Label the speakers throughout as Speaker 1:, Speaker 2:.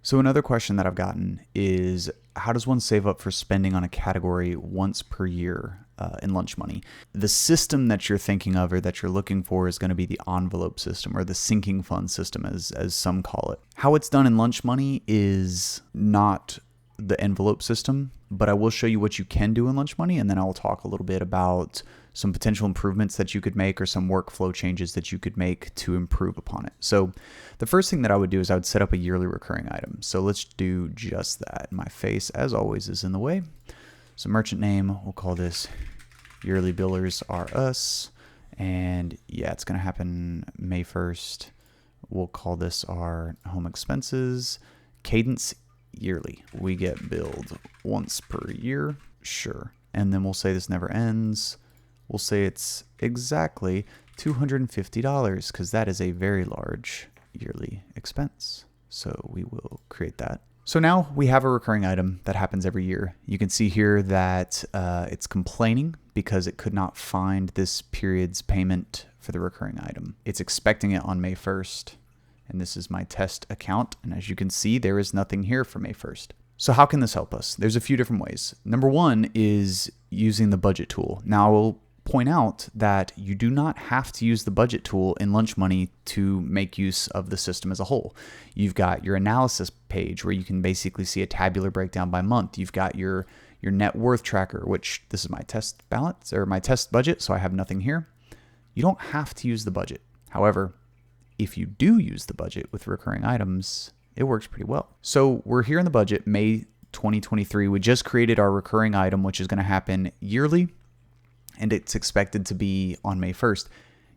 Speaker 1: So another question that I've gotten is, how does one save up for spending on a category once per year in lunch money? The system that you're thinking of or that you're looking for is going to be the envelope system, or the sinking fund system, as some call it. How it's done in lunch money is not the envelope system, but I will show you what you can do in lunch money, and then I will talk a little bit about some potential improvements that you could make or some workflow changes that you could make to improve upon it. So the first thing that I would do is I would set up a yearly recurring item. So let's do just that. My face, as always, is in the way. So merchant name, we'll call this yearly billers are us. And yeah, it's going to happen May 1st. We'll call this our home expenses. Cadence yearly. We get billed once per year. Sure. And then we'll say this never ends. We'll say it's exactly $250 because that is a very large yearly expense. So we will create that. So now we have a recurring item that happens every year. You can see here that it's complaining because it could not find this period's payment for the recurring item. It's expecting it on May 1st. And this is my test account. And as you can see, there is nothing here for May 1st. So how can this help us? There's a few different ways. Number one is using the budget tool. Now I will point out that you do not have to use the budget tool in lunch money to make use of the system as a whole. You've got your analysis page where you can basically see a tabular breakdown by month. You've got your net worth tracker, which this is my test balance or my test budget, so I have nothing here. You don't have to use the budget. However, if you do use the budget with recurring items, it works pretty well. So we're here in the budget, May 2023. We just created our recurring item, which is going to happen yearly, and it's expected to be on May 1st.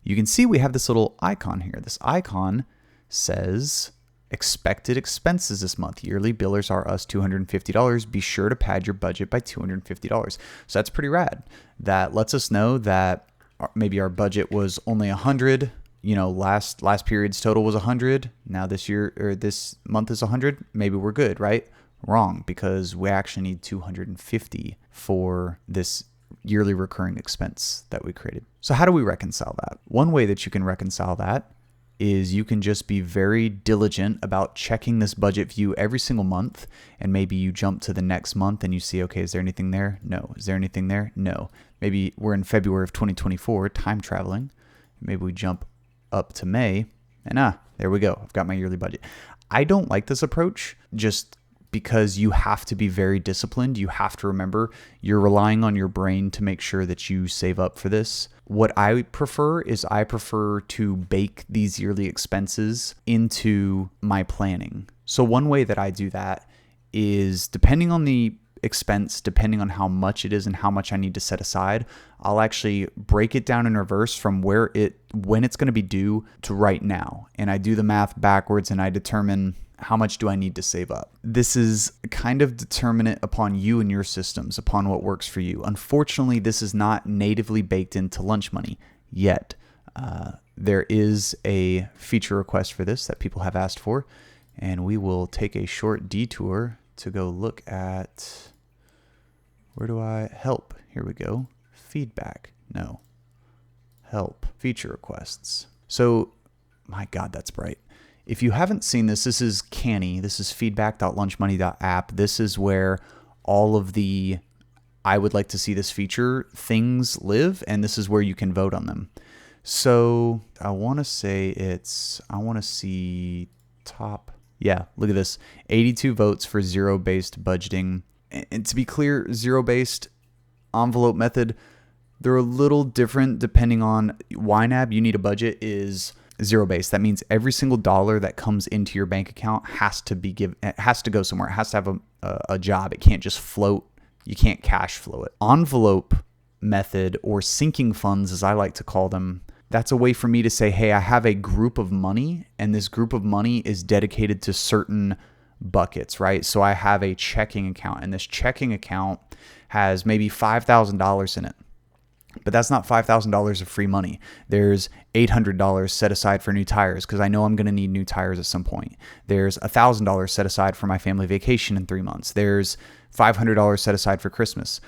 Speaker 1: You can see we have this little icon here. This icon says expected expenses this month. Yearly billers are us $250. Be sure to pad your budget by $250. So that's pretty rad. That lets us know that maybe our budget was only $100. You know, last period's total was 100. Now this year or this month is 100. Maybe we're good, right? Wrong, because we actually need 250 for this yearly recurring expense that we created. So how do we reconcile that? One way that you can reconcile that is you can just be very diligent about checking this budget view every single month, and maybe you jump to the next month and you see, okay, is there anything there? No. Is there anything there? No. Maybe we're in February of 2024, time traveling. Maybe we jump up to May and there we go. I've got my yearly budget. I don't like this approach just because you have to be very disciplined. You have to remember you're relying on your brain to make sure that you save up for this. What I prefer is I prefer to bake these yearly expenses into my planning. So one way that I do that is depending on the expense, depending on how much it is and how much I need to set aside, I'll actually break it down in reverse from when it's going to be due to right now. And I do the math backwards and I determine how much do I need to save up. This is kind of determinate upon you and your systems, upon what works for you. Unfortunately, this is not natively baked into lunch money yet. There is a feature request for this that people have asked for, and we will take a short detour to go look at, help. Here we go. Feedback. No. Help. Feature requests. So, my God, that's bright. If you haven't seen this, this is Canny. This is feedback.lunchmoney.app. This is where all of the I would like to see this feature things live, and this is where you can vote on them. So I want to see top. Yeah, look at this. 82 votes for zero-based budgeting. And to be clear, zero-based envelope method, they're a little different depending on YNAB. You need a budget is zero-based. That means every single dollar that comes into your bank account has to go somewhere. It has to have a job. It can't just float. You can't cash flow it. Envelope method, or sinking funds as I like to call them, that's a way for me to say, hey, I have a group of money and this group of money is dedicated to certain buckets, right? So I have a checking account and this checking account has maybe $5,000 in it. But that's not $5,000 of free money. There's $800 set aside for new tires because I know I'm going to need new tires at some point. There's $1,000 set aside for my family vacation in 3 months. There's $500 set aside for Christmas.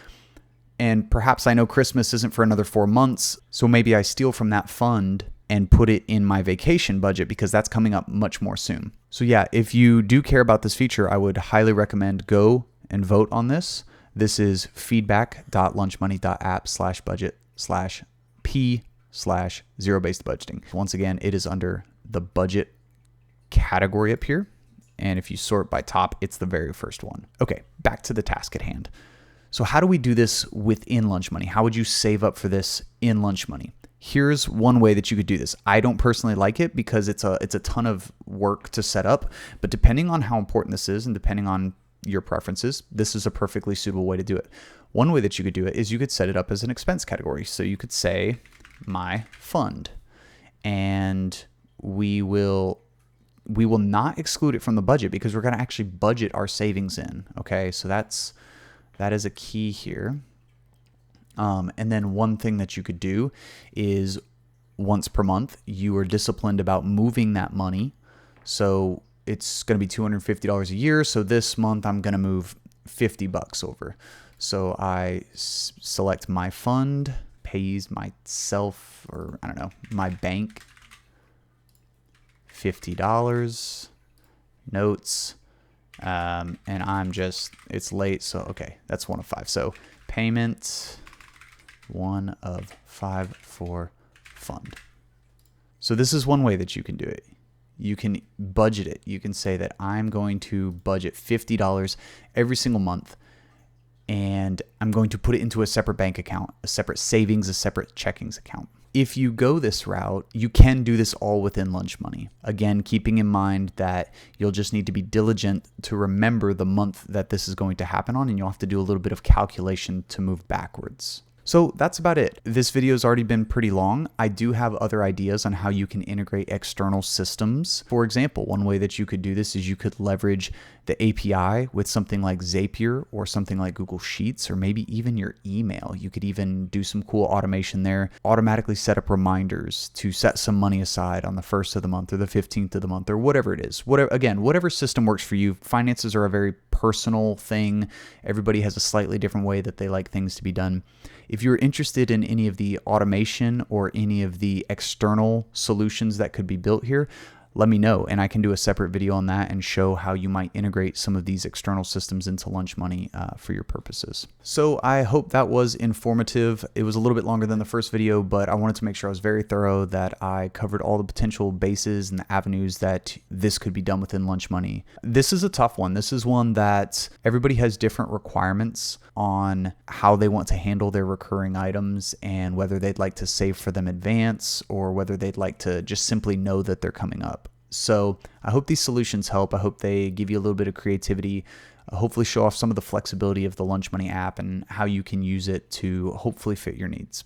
Speaker 1: And perhaps I know Christmas isn't for another 4 months, so maybe I steal from that fund and put it in my vacation budget because that's coming up much more soon. So yeah, if you do care about this feature, I would highly recommend go and vote on this. This is feedback.lunchmoney.app/budget/p/zero-based budgeting. Once again, it is under the budget category up here. And if you sort by top, it's the very first one. Okay, back to the task at hand. So how do we do this within Lunch Money? How would you save up for this in Lunch Money? Here's one way that you could do this. I don't personally like it because it's a ton of work to set up, but depending on how important this is and depending on your preferences, this is a perfectly suitable way to do it. One way that you could do it is you could set it up as an expense category. So you could say my fund, and we will not exclude it from the budget because we're going to actually budget our savings in. Okay, so that is a key here. And then one thing that you could do is once per month, you are disciplined about moving that money. So it's going to be $250 a year. So this month I'm going to move $50 over. So I select my fund, pays myself, or I don't know, my bank, $50, notes, and it's late, so okay, that's 1 of 5. So payment 1 of 5 for fund. So this is one way that you can do it. You can budget it. You can say that I'm going to budget $50 every single month, and I'm going to put it into a separate bank account, a separate savings, a separate checkings account. If you go this route, you can do this all within Lunch Money. Again, keeping in mind that you'll just need to be diligent to remember the month that this is going to happen on, and you'll have to do a little bit of calculation to move backwards. So that's about it. This video has already been pretty long. I do have other ideas on how you can integrate external systems. For example, one way that you could do this is you could leverage the API with something like Zapier or something like Google Sheets, or maybe even your email. You could even do some cool automation there, automatically set up reminders to set some money aside on the 1st of the month or the 15th of the month or whatever it is. Whatever system works for you. Finances are a very personal thing. Everybody has a slightly different way that they like things to be done. If you're interested in any of the automation or any of the external solutions that could be built here, let me know, and I can do a separate video on that and show how you might integrate some of these external systems into Lunch Money for your purposes. So I hope that was informative. It was a little bit longer than the first video, but I wanted to make sure I was very thorough, that I covered all the potential bases and the avenues that this could be done within Lunch Money. This is a tough one. This is one that everybody has different requirements on how they want to handle their recurring items and whether they'd like to save for them in advance or whether they'd like to just simply know that they're coming up. So I hope these solutions help. I hope they give you a little bit of creativity, hopefully show off some of the flexibility of the Lunch Money app and how you can use it to hopefully fit your needs.